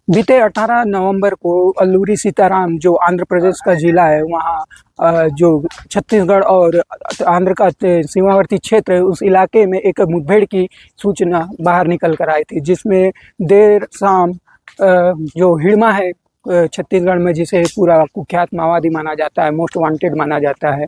बीते 18 नवंबर को अल्लूरी सीताराम जो आंध्र प्रदेश का जिला है वहाँ जो छत्तीसगढ़ और आंध्र का सीमावर्ती क्षेत्र है उस इलाके में एक मुठभेड़ की सूचना बाहर निकल कर आई थी, जिसमें देर शाम जो हिड़मा है छत्तीसगढ़ में, जिसे पूरा कुख्यात माओवादी माना जाता है, मोस्ट वांटेड माना जाता है,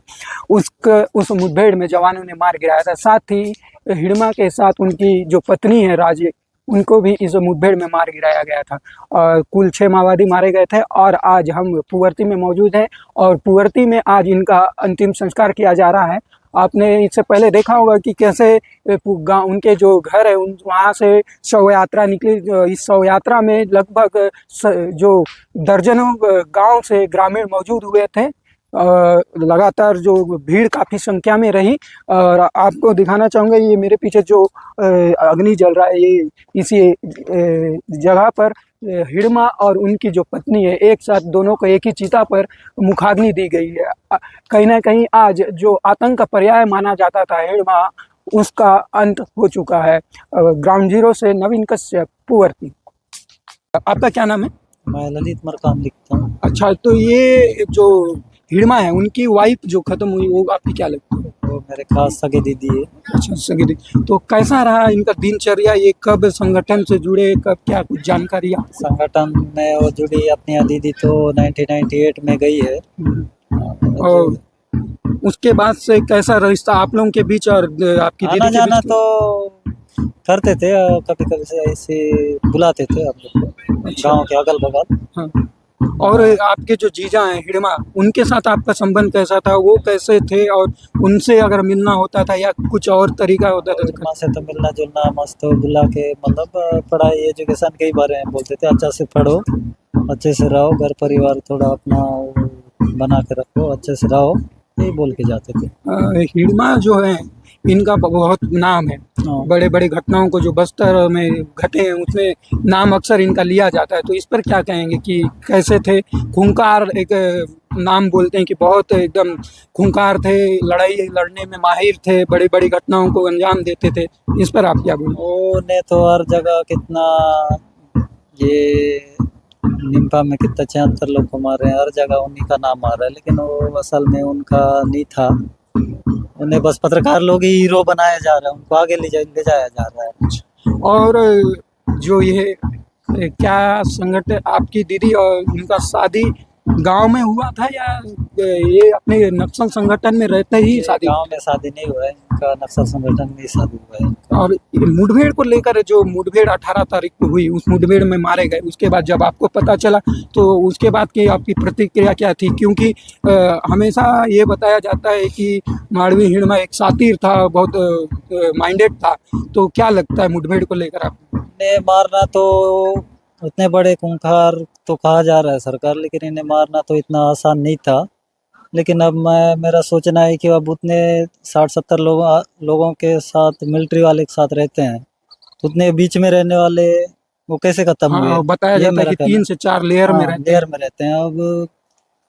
उस मुठभेड़ में जवानों ने मार गिराया था। साथ ही हिड़मा के साथ उनकी जो पत्नी है राजी, उनको भी इस मुठभेड़ में मार गिराया गया था और कुल 6 माओवादी मारे गए थे। और आज हम पुवर्ती में मौजूद हैं और पुवर्ती में आज इनका अंतिम संस्कार किया जा रहा है। आपने इससे पहले देखा होगा कि कैसे गाँव उनके जो घर है उन वहाँ से शव यात्रा निकली। इस शव यात्रा में लगभग जो दर्जनों गांव से ग्रामीण मौजूद हुए थे। लगातार जो भीड़ काफ़ी संख्या में रही। और आपको दिखाना चाहूँगा, ये मेरे पीछे जो अग्नि जल रहा है, ये इसी जगह पर हिड़मा और उनकी जो पत्नी है, एक साथ दोनों को एक ही चिता पर मुखाग्नि दी गई है। कहीं ना कहीं आज जो आतंक का पर्याय माना जाता था हिड़मा, उसका अंत हो चुका है। ग्राउंड जीरो से नवीन कश्यप, पुवर्ती। आपका क्या नाम है? मैं ललित मरकाम लिखता हूँ। अच्छा, तो ये जो हिड़मा है उनकी वाइफ जो खत्म हुई, वो आपकी क्या लगती है? वो मेरे खास सगे दीदी है। अच्छा, सगी। तो कैसा रहा इनका दिनचर्या? ये कब संगठन से जुड़े, कब, क्या कुछ जानकारी आप? संगठन में वो जुड़ी अपनी दीदी तो 1998 में गई है। और उसके बाद से कैसा रिश्ता आप लोगों के बीच और आपकी आना दीदी के जाना बीच? तो करते थे, कभी कभी से ऐसे बुलाते थे हम लोग को, अच्छा। गाँव के अगल बगल। हाँ। और आपके जो जीजा हैं हिड़मा, उनके साथ आपका संबंध कैसा था? वो कैसे थे? और उनसे अगर मिलना होता था या कुछ और तरीका होता था? माँ से तो मिलना जुलना मस्त, बुला के मतलब पढ़ाई एजुकेशन के ही बारे में बोलते थे। अच्छा से पढ़ो, अच्छे से रहो, घर परिवार थोड़ा अपना बना के रखो, अच्छे से रहो, यही बोल के जाते थे। हिड़मा जो है इनका बहुत नाम है। हाँ। बड़े बड़े घटनाओं को जो बस्तर में घटे हैं उसमें नाम अक्सर इनका लिया जाता है। तो इस पर क्या कहेंगे कि कैसे थे? खूंखार एक नाम बोलते हैं कि बहुत एकदम खूंखार थे, लड़ाई लड़ने में माहिर थे, बड़ी बड़ी घटनाओं को अंजाम देते थे। इस पर आप क्या बोलें? उन्हें तो हर जगह कितना, ये निम्पा में कितना 76 लोग को मारे हैं, हर जगह उन्हीं का नाम आ रहा है, लेकिन वो असल में उनका नहीं था। उन्हें बस पत्रकार लोग ही हीरो बनाया जा रहा है, उनको आगे ले जाया जा रहा है। और जो ये क्या संगठन, आपकी दीदी और उनका शादी गांव में हुआ था या ये अपने नक्सल संगठन में रहते ही शादी? गांव में शादी नहीं हुआ है इनका, नक्सल संगठन में ही शादी हुआ है इनका। और ये मुठभेड़ को लेकर, जो मुठभेड़ 18 तारीख को हुई, उस मुठभेड़ में मारे गए, उसके बाद जब आपको पता चला तो उसके बाद की आपकी प्रतिक्रिया क्या थी? क्योंकि हमेशा ये बताया जाता है कि माड़वी हिड़मा एक शातिर था, बहुत माइंडेड था। तो क्या लगता है मुठभेड़ को लेकर आपको? इन्हें मारना तो, उतने बड़े खूंखार तो कहा जा रहा है सरकार, लेकिन इन्हें मारना तो इतना आसान नहीं था। लेकिन अब मेरा सोचना है कि अब उतने 60-70 लोगों के साथ, मिलिट्री वाले के साथ रहते हैं, उतने बीच में रहने वाले वो कैसे खत्म हुए? हाँ, बताया ये जाता है मेरा कि कहना। 3 से 4 लेयर में रहते लेयर हैं। में रहते हैं। अब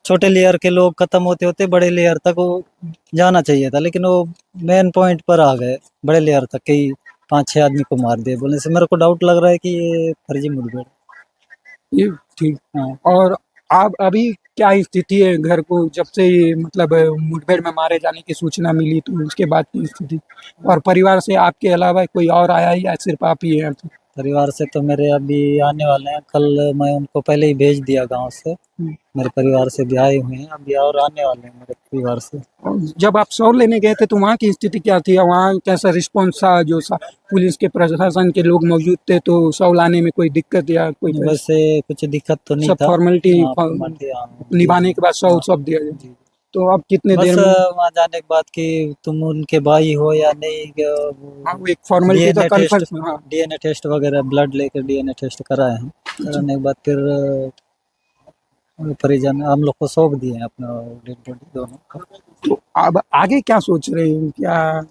छोटे लेयर के लोग खत्म होते होते बड़े लेयर तक वो जाना चाहिए था, लेकिन वो मेन पॉइंट पर आ गए, बड़े लेयर तक के ही 5-6 आदमी को मार दिए। बोलने से मेरे को डाउट लग रहा है कि ये फर्जी मुठभेड़। ये ठीक। हाँ। और आप अभी क्या स्थिति है घर को, जब से ये मतलब मुठभेड़ में मारे जाने की सूचना मिली तो उसके बाद की स्थिति? और परिवार से आपके अलावा कोई और आया या सिर्फ आप ही हैं? परिवार से तो मेरे अभी आने वाले हैं, कल मैं उनको पहले ही भेज दिया गांव से। मेरे परिवार से भी आए हुए हैं अभी, और आने वाले हैं मेरे परिवार से। और जब आप शव लेने गए थे तो वहाँ की स्थिति क्या थी? वहाँ कैसा रिस्पॉन्स था? जो पुलिस के प्रशासन के लोग मौजूद थे, तो शव लाने में कोई दिक्कत या कोई? वैसे कुछ दिक्कत तो नहीं सब था। फॉर्मेलिटी हाँ, formality, हाँ। निभाने के बाद शव हाँ, सब दिया गया? जी। तो अब कितने बस देर में? वहाँ जाने के बाद कि तुम उनके भाई हो या नहीं, हाँ, वो एक फॉर्मेलिटी था, कन्फर्म। हाँ। डीएनए टेस्ट वगैरह, ब्लड लेकर डीएनए टेस्ट कराए हैं। कराने के बाद फिर परिजन हम लोग को सौंप दिए हैं अपना डेड बॉडी दोनों को। तो अब आगे क्या सोच रहे हैं? क्या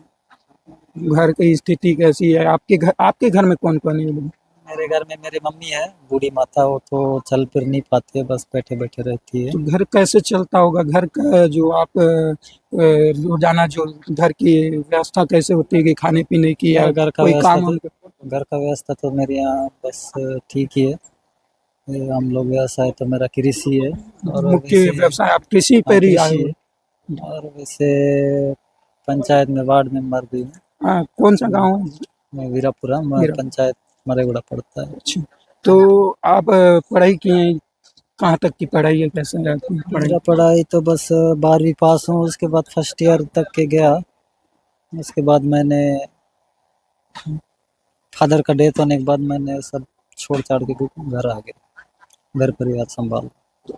घर की स्थिति कैसी है? आपके घर में कौन कौन है? मेरे घर में मेरी मम्मी है, बूढ़ी माता, वो तो चल फिर नहीं पाती है, बस बैठे बैठे रहती है। तो घर कैसे चलता होगा? घर का जो आप रोजाना जो घर की व्यवस्था कैसे होती है कि खाने पीने की या घर का कोई व्यवस्था काम तो हम? घर का व्यवस्था तो मेरे यहाँ बस ठीक ही है। ये हम लोग व्यवसाय तो मेरा कृषि है और मुख्य वैसे व्यवसाय आप कृषि हाँ, पर ही आए कृषि हो? है और वैसे पंचायत में वार्ड मेंबर भी हूँ। हाँ, कौन सा गांव है? मैं वीरापुरा में मेरा। पंचायत मरेगुड़ा पड़ता है। अच्छा, तो आप पढ़ाई किए हैं, कहाँ तक की पढ़ाई है, कैसे है आपकी पढ़ाई? मेरा पढ़ाई तो बस 12वीं पास हूँ, उसके बाद फर्स्ट ईयर तक के गया। उसके बाद मैंने फादर का डेथ होने के बाद मैंने सब छोड़ छाड़ के घर आ गया, घर परिवार संभाल।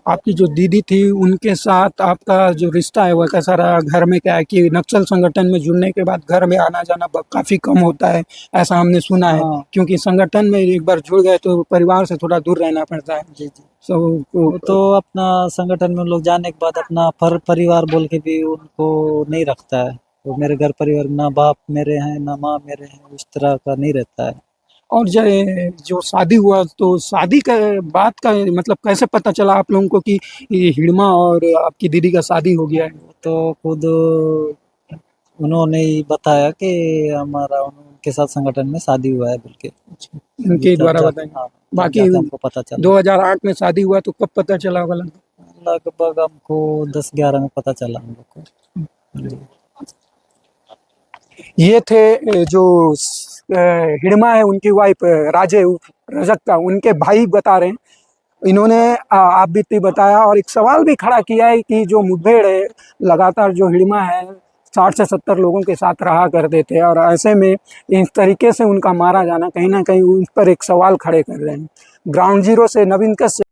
आपकी जो दीदी थी उनके साथ आपका जो रिश्ता है वह कैसा रहा? घर में क्या है कि नक्सल संगठन में जुड़ने के बाद घर में आना जाना काफ़ी कम होता है, ऐसा हमने सुना है। हाँ क्योंकि संगठन में एक बार जुड़ गए तो परिवार से थोड़ा दूर रहना पड़ता है। जी जी। सब वो तो अपना संगठन में उन लोग जाने के बाद अपना परिवार बोल के भी उनको नहीं रखता है। वो मेरे घर परिवार में ना बाप मेरे हैं ना माँ मेरे हैं, उस तरह का नहीं रहता है। और जो शादी हुआ तो शादी का बात का मतलब कैसे पता चला आप लोगों को कि ये हिड़मा और आपकी दीदी का शादी हो गया है? तो खुद उन्होंने ही बताया कि हमारा उनके साथ संगठन में शादी हुआ है बोल के। इनके तब द्वारा जाके बताया। हाँ, तब बाकी जाके हमको पता चला। 2008 में शादी हुआ तो कब पता चला होगा लगभग? लगभग हमको 10-11 में पता चला हम लोग को। जी। ये थे जो हिड़मा है उनकी वाइफ राजे उर्फ रजक्ता, उनके भाई बता रहे हैं। इन्होंने आप बीती बताया और एक सवाल भी खड़ा किया है कि जो मुठभेड़ है लगातार जो हिड़मा है 60 से 70 लोगों के साथ रहा करते थे और ऐसे में इस तरीके से उनका मारा जाना कहीं ना कहीं उन पर एक सवाल खड़े कर रहे हैं। ग्राउंड जीरो से नवीन कश्यप।